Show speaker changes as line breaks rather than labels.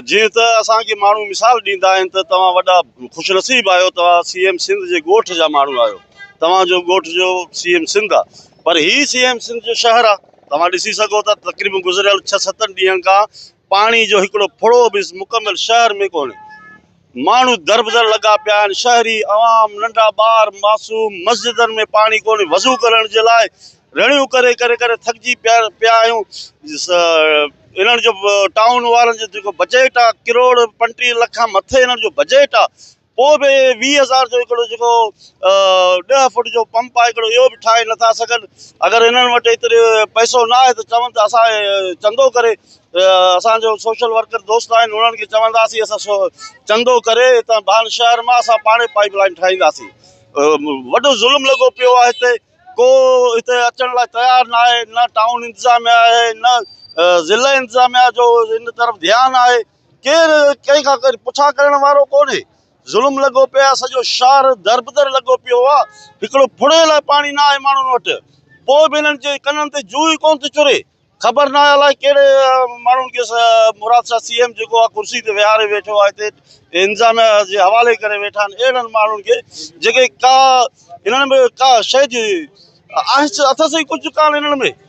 जीअं त असांखे माण्हू मिसाल ॾींदा आहिनि त तव्हां वॾा ख़ुशनसीब आहियो, तव्हां CM सिंध जे ॻोठ जा माण्हू आहियो, तव्हांजो ॻोठ जो CM सिंध आहे। पर ही CM सिंध जो शहर आहे। तव्हां ॾिसी सघो था तक़रीबन गुज़िरियल 6-7 ॾींहंनि खां पाणी जो हिकिड़ो फुड़ो बि मुकमिल शहर में कोन्हे। माण्हू दरबदर लॻा पिया आहिनि, शहरी आवाम, नंढा ॿार, मासूम, मस्जिदनि में पाणी कोन्हे, वज़ू करण जे लाइ रड़ियूं करे करे करे थकिजी पिया आहियूं। इन्हनि जो टाउन वारनि जो जेको बजट आहे, 1.35 करोड़ खां मथे इन्हनि जो बजट आहे, पोइ बि 20,000 जो हिकिड़ो जेको 10 फुट जो पंप आहे हिकिड़ो, इहो बि ठाहे नथा सघनि। अगरि इन्हनि वटि एतिरो पैसो न आहे त चवनि त असां चंदो करे, असांजो सोशल वर्कर दोस्त आहिनि, उन्हनि खे चवंदासीं असां चंदो करे हितां भान शहर मां असां पाणे पाइप लाइन ठाहींदासीं। वॾो ज़ुल्म लॻो पियो आहे हिते, को हिते अचण लाइ तयारु न आहे, न टाउन इंतिज़ामिया आहे, न ज़िला इंतिज़ामिया जो इन तरफ़ ध्यानु आहे। केरु कंहिंखां पुछा करण वारो कोन्हे। ज़ुल्म लॻो पियो आहे, सॼो शहर दरबदर लॻो पियो आहे। हिकिड़ो फुड़े लाइ पाणी न आहे माण्हुनि वटि, पोइ बि हिननि जे कननि ते जूं ई कोन थी चुरे। ख़बर न आहे अलाए कहिड़े माण्हुनि खे मुराद शाह CM जेको आहे कुर्सी ते विहारे वेठो आहे, हिते इंतिज़ामिया जे हवाले करे वेठा आहिनि। अहिड़नि माण्हुनि खे जेके हिननि में का शइ जी अथसि ई कुझु कान हिननि में।